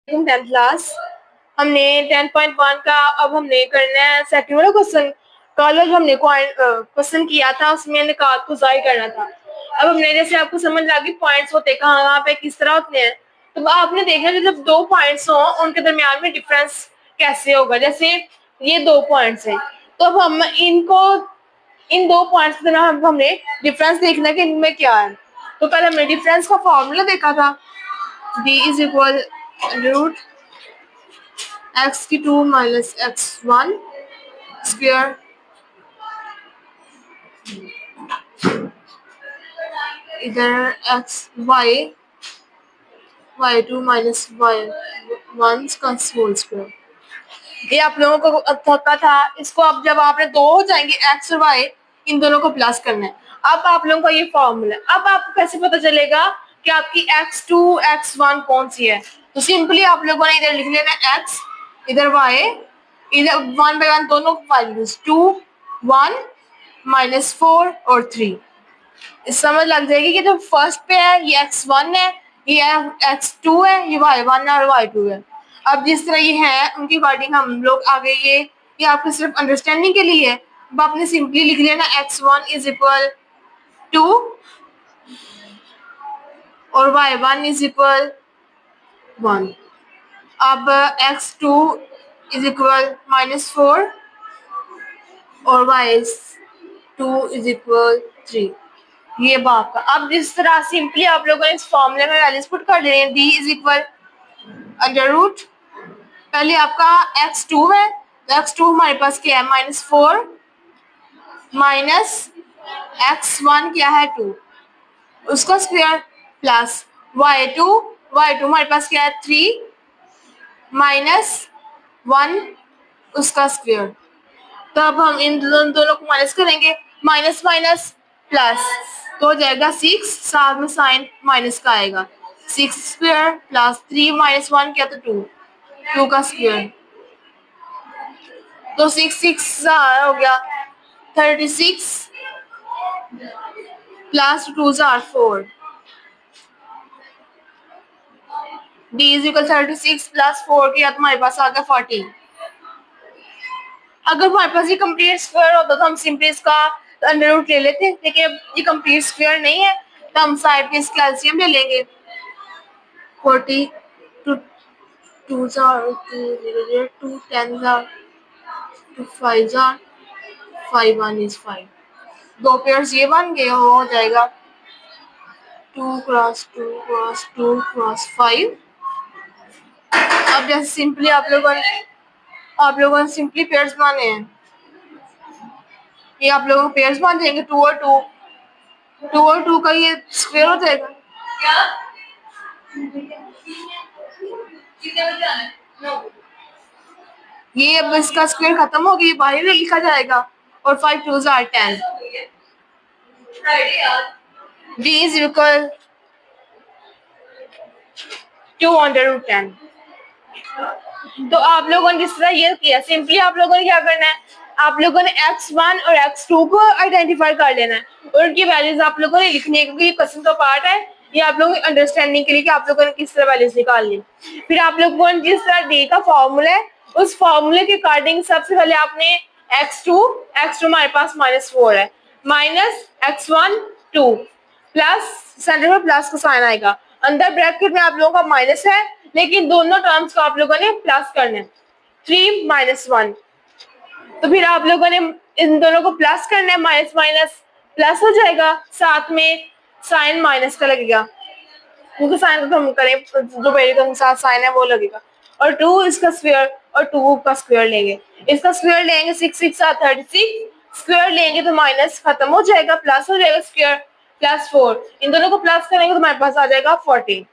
10th class हमने 10.1 का अब हमने करना है सेकंड वाला क्वेश्चन। कल जब हमने क्वेश्चन किया था उसमें निकात को जाहिर करना था। अब हमने जैसे आपको समझ आ गई पॉइंट्स होते कहाँ पे किस तरह होते हैं, तो आपने देखा कि जब दो पॉइंट्स हो उनके दरमियान में डिफरेंस कैसे होगा। जैसे ये दो पॉइंट्स हैं, तो अब हम इनको इन दो पॉइंट्स के दरमियान हमने डिफरेंस देखना कि इनमें क्या है। तो पहले हमने डिफरेंस का फॉर्मूला देखा था, d is equal root x की 2 माइनस x1 स्क्वायर इधर y2 माइनस y1 का होल स्क्वायर। ये आप लोगों को पता था। इसको अब जब आपने दो हो जाएंगे x और y, इन दोनों को प्लस करना है। अब आप लोगों का ये फॉर्मूला, अब आपको कैसे पता चलेगा कि आपकी x2 x1 कौन सी है। तो सिंपली आप लोगों ने इधर लिख लेना x, इधर y, इधर 1 by 1 दोनों वैल्यूज 2 1 -4 और 3 समझ लग जाएगी कि जो फर्स्ट पे है ये x1 है, ये x2 है, ये y1 और y2 है। अब जिस तरह ये है उनकी अकॉर्डिंग हम लोग आगे ये आपको सिर्फ अंडरस्टैंडिंग के लिए है। अब आपने सिंपली लिख लिया ना x1 इज इक्वल 2 और y1 इज इक्वल 1। अब x2 इज इक्वल -4 और y2 इज इक्वल 3। ये बात का अब जिस तरह सिंपली आप लोगों ने इस फॉर्मूले में वैल्यूज पुट कर लेने हैं। d is equal under root, पहले आपका x2 है तो x2 हमारे पास क्या है -4 माइनस x1 क्या है 2 उसका स्क्वायर प्लस y2 हमारे पास क्या है 3 माइनस 1 उसका स्क्वायर। तो अब हम इन दोनों को माइनस करेंगे, माइनस माइनस प्लस तो हो जाएगा 6, साथ में साइन माइनस का आएगा 6 स्क्वायर प्लस 3 माइनस 1 क्या तो 2 का स्क्वायर। तो 6 हो गया 36 plus 2 4। d is equal 36 plus 4 किया तो हमारे पास आ गया 40। अगर हमारे पास ये कंप्लीट स्क्वायर होता तो हम सिंपली इसका अंडर रूट ले लेते, लेकिन ये कंप्लीट स्क्वायर नहीं है तो हम साइड पे इसका एलसीएम ले लेंगे। 40 टू 2 2 10 2 5 5 1 इज 5। दो पेयर्स ये बन गए, हो जाएगा 2 क्रॉस 2 क्रॉस 2 क्रॉस 5। अब जैसे सिंपली आप लोगों ने सिंपली पेयर्स बनाने हैं, ये आप लोगों को पेयर्स बन जाएंगे 2 और 2 का ये स्क्वायर हो जाएगा। ये अब इसका स्क्वायर खत्म हो गया, बाहर लिखा जाएगा और 5 2 10। d is equal 2 under root 10। तो आप लोगों ने जिस तरह ये किया, सिंपली आप लोगों ने क्या करना है, आप लोगों ने x1 और x2 को आइडेंटिफाई कर लेना है और उनकी वैल्यूज आप लोगों ने लिखनी है, क्योंकि ये क्वेश्चन का पार्ट है। ये आप लोगों की अंडरस्टैंडिंग के लिए कि आप लोगों ने किस तरह वैल्यूज निकालनी। फिर आप लोगों ने जिस तरह d का फॉर्मूला है उस फॉर्मूले के अकॉर्डिंग सबसे पहले आपने x2 हमारे पास -4 है माइनस x1 2 प्लस सेंटर में प्लस का साइन आएगा, अंदर ब्रैकेट में आप लोगों का माइनस है लेकिन दोनों टर्म्स को आप लोगों ने प्लस करना है 3 माइनस 1। तो फिर आप लोगों ने इन दोनों को प्लस करना है, माइनस माइनस प्लस हो जाएगा, साथ में साइन माइनस का लगेगा क्योंकि साइन को हम करें जो पहले का साथ साइन है वो लगेगा और 2 इसका स्क्वायर और 2 का स्क्वायर लेंगे, इसका स्क्वायर लेंगे 6 6 36 स्क्वायर लेंगे तो माइनस खत्म हो जाएगा, प्लस हो जाएगा स्क्वायर प्लस 4, इन दोनों को प्लस करेंगे तो हमारे पास आ जाएगा 14।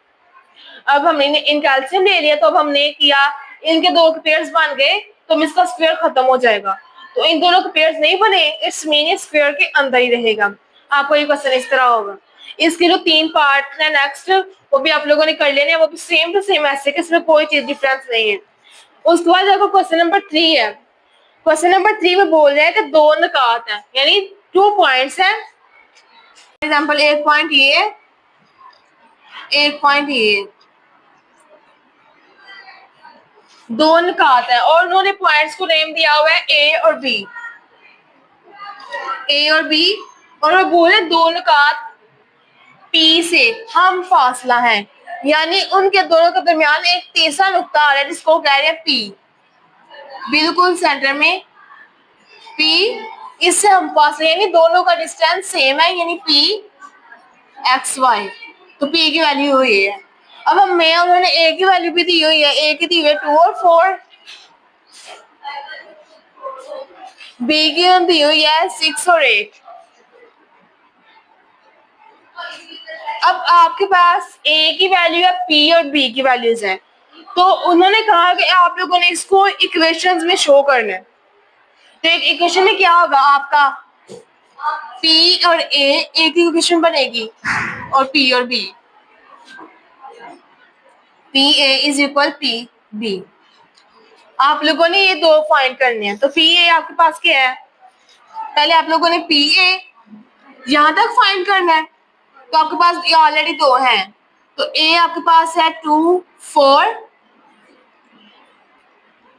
अब हमने इन कैल्शियम ले लिया तो अब हमने किया इनके दो पेयर्स बन गए तो इसका स्क्वायर खत्म हो जाएगा, तो इन दोनों के पेयर्स नहीं बने, इट्स मीन स्क्वायर के अंदर ही रहेगा। आपको ये क्वेश्चन इस तरह होगा। इसके जो 3 पार्ट है नेक्स्ट वो भी आप लोगों ने कर लेने, वो भी सेम टू सेम ऐसे कि इसमें कोई चीज डिफरेंस नहीं है। उसके बाद आपको क्वेश्चन नंबर 3 है। क्वेश्चन नंबर 3 में बोल रहा है कि दो निकात है यानी 2 पॉइंट्स हैं। एग्जाम्पल एक पॉइंट ये दो नुकात है और उन्होंने पॉइंट्स को नेम दिया हुआ है ए और बी, ए और बी, और वो बोले दो नुकात पी से हम फासला है, यानी उनके दोनों के दरमियान एक तीसरा नुक्ता आ रहा है जिसको कह रहे हैं पी, बिल्कुल सेंटर में पी, इससे हम फासला यानी दोनों का डिस्टेंस सेम है, यानी पी एक्स वाई, तो पी की वैल्यू हुई है। अब हमें उन्होंने ए की वैल्यू भी दी हुई है, ए की दी हुई है 2 और 4, बी की दी हुई है 6 और 8। अब आपके पास ए की वैल्यू है, पी और बी की वैल्यूज है, तो उन्होंने कहा कि आप लोगों ने इसको इक्वेशंस में शो करना है। तो एक इक्वेशन में क्या होगा आपका पी और ए की इक्वेशन बनेगी और पी और B, P A is equal P B. आप लोगों ने ये दो फाइंड करने हैं, तो पी ए आपके पास क्या है, पहले आप लोगों ने पी ए यहां तक फाइंड करना है, तो आपके पास ये ऑलरेडी दो हैं, तो ए आपके पास है 2 4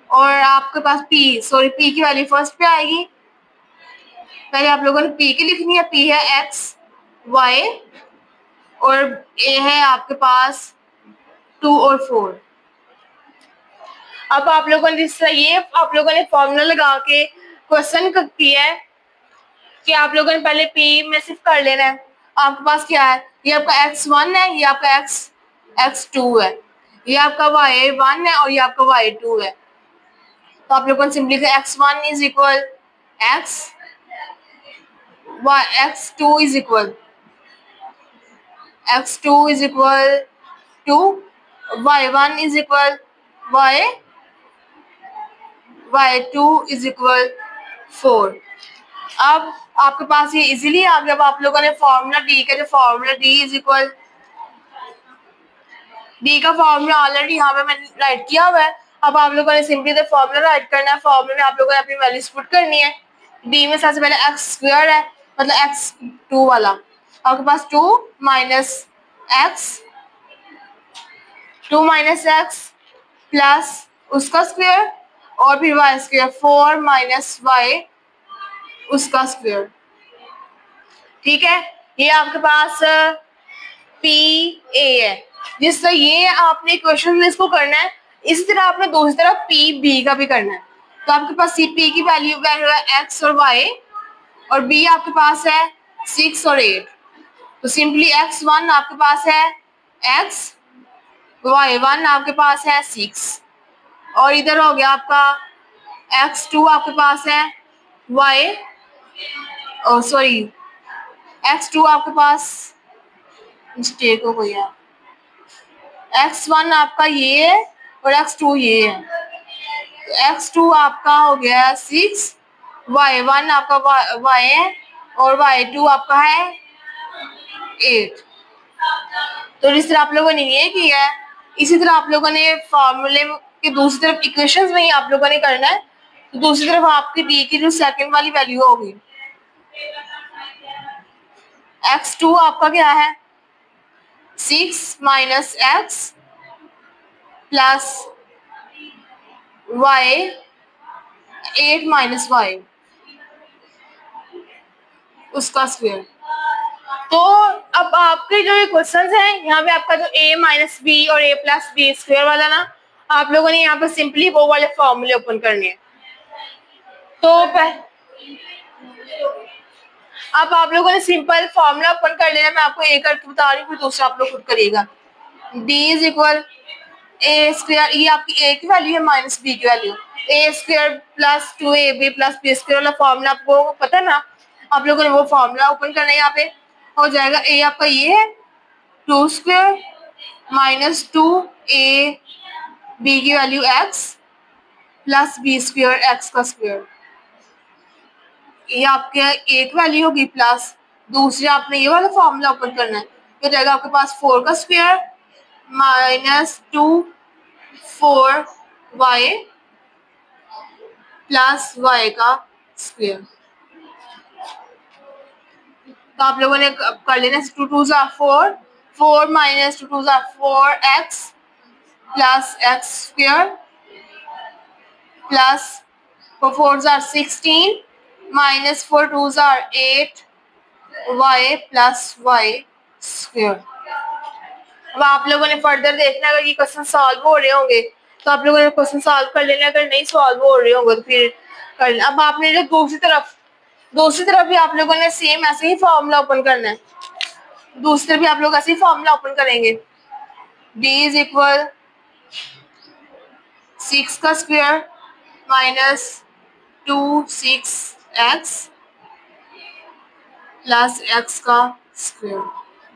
और आपके पास पी, सॉरी पी की वैल्यू फर्स्ट पे आएगी, पहले आप लोगों ने पी की लिखनी है, पी है एक्स वाई और ए है आपके पास 2 और 4। अब आप लोगों ने जिस तरह ये आप लोगों ने फॉर्मूला लगा के क्वेश्चन किया है कि आप लोगों ने पहले पी में सिर्फ कर लेना है, आपके पास क्या है, ये आपका x1 है, ये आपका x2 है, ये आपका y1 है और ये आपका y2 है, तो आप लोगों ने simply x1 is equal x, x2 is equal to, y1 is equal y, y2 is equal 4। अब आपके पास ये इजीली आ गया। अब आप लोगों ने फॉर्मूला डी का जो formula D is equal, D का फॉर्मूला ऑलरेडी यहाँ पे मैंने राइट किया हुआ है, अब आप लोगों ने सिंपली द फॉर्मूला राइट करना है, फॉर्मूले में आप लोगों ने अपनी वैल्यूज पुट करनी है। डी में सबसे पहले एक्स स्क्वायर है, मतलब एक्स 2 वाला, आपके पास 2 minus x, 2 minus x plus उसका स्क्वायर और फिर वाई स्क्वायर, 4 माइनस वाई उसका स्क्वायर, ठीक है। ये आपके पास पी ए है, जिस तरह ये आपने क्वेश्चन में इसको करना है, इसी तरह आपने दूसरी तरफ पी बी का भी करना है। तो आपके पास सी पी की वैल्यू है एक्स और वाई और बी आपके पास है 6 और 8, तो सिंपली x1 आपके पास है x, y1 आपके पास है 6 और इधर हो गया आपका x2 आपके पास है y, सॉरी x2 आपके पास मिस्टेक हो गई है, x1 आपका ये है और x2 ये है, तो x2 आपका हो गया 6, y1 आपका y है और y2 आपका है 8। तो जिस तरह आप लोगों ने ये किया है, इसी तरह आप लोगों ने फॉर्मूले के दूसरी तरफ इक्वेशंस में ही आप लोगों ने करना है, तो दूसरी तरफ आपकी डी की जो सेकंड वाली वैल्यू होगी, x2 आपका क्या है 6 minus x plus y 8 minus y उसका स्क्वायर। तो अब आपके जो ये क्वेश्चंस हैं, यहाँ पे आपका जो a माइनस बी और a प्लस बी स्क्वायर वाला ना, आप लोगों ने यहाँ पर सिंपली वो वाले फॉर्मूले ओपन करने हैं। तो अब आप लोगों ने सिंपल फॉर्मूला ओपन कर लेना, मैं आपको एक करके बता रही हूँ, फिर दूसरा आप लोग खुद करिएगा। d is equal a square, ये आपकी a की वैल्यू है माइनस बी की value, a square plus 2ab plus b square वाला फॉर्मूला आपको पता ना, आप लोगों ने वो फॉर्मूला ओपन करना है। यहाँ पे हो जाएगा a आपका ये है 2 स्क्वायर माइनस 2a b की value x plus b square x का स्क्वायर, ये आपके एक वैल्यू होगी प्लस दूसरी आपने ये वाला फॉर्मूला ओपन करना है, तो जाएगा आपके पास 4 का square minus 2 4 y plus y का स्क्वायर। तो आप लोगों ने कर लेना 2 2 4, 4 minus 2 2 4 x plus x square plus 4 4s are 16 minus 4 2s are 8 y plus y square. अब आप लोगों ने फर्दर देखना है, अगर ये क्वेश्चन सॉल्व हो रहे होंगे तो आप लोगों ने क्वेश्चन सॉल्व कर लेना, अगर नहीं सॉल्व हो रहे होंगे तो फिर कर लेना। अब आपने जो दूसरी तरफ भी आप लोगों ने सेम ऐसे ही फॉर्मूला ओपन करना है। दूसरी तरफ भी आप लोग ऐसे ही फॉर्मूला ओपन करेंगे। d इज इक्वल 6 का square minus 2 6x plus x का स्क्वायर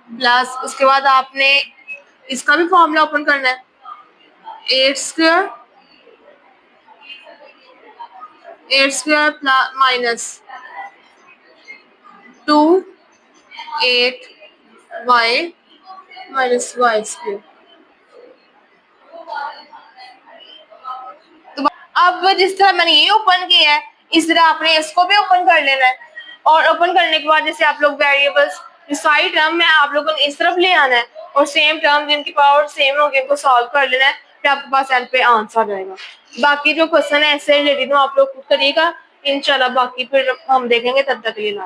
प्लस उसके बाद आपने इसका भी फॉर्मूला ओपन करना है। 8 square plus minus 2 8y minus y square. तो अब जिस तरह मैंने ये ओपन किया है इस तरह आपने इसको भी ओपन कर लेना है, और ओपन करने के बाद जैसे आप लोग वेरिएबल्स सारी टर्म में आप लोगों ने इस तरफ ले आना है और सेम टर्म जिनकी पावर सेम होगी उनको सॉल्व कर लेना है, फिर आपके पास एंड पे आंसर आ जाएगा। बाकी जो क्वेश्चन है इससे रिलेटेड आप लोग खुद करिएगा इंशाल्लाह, बाकी फिर हम देखेंगे, तब तक के लिए।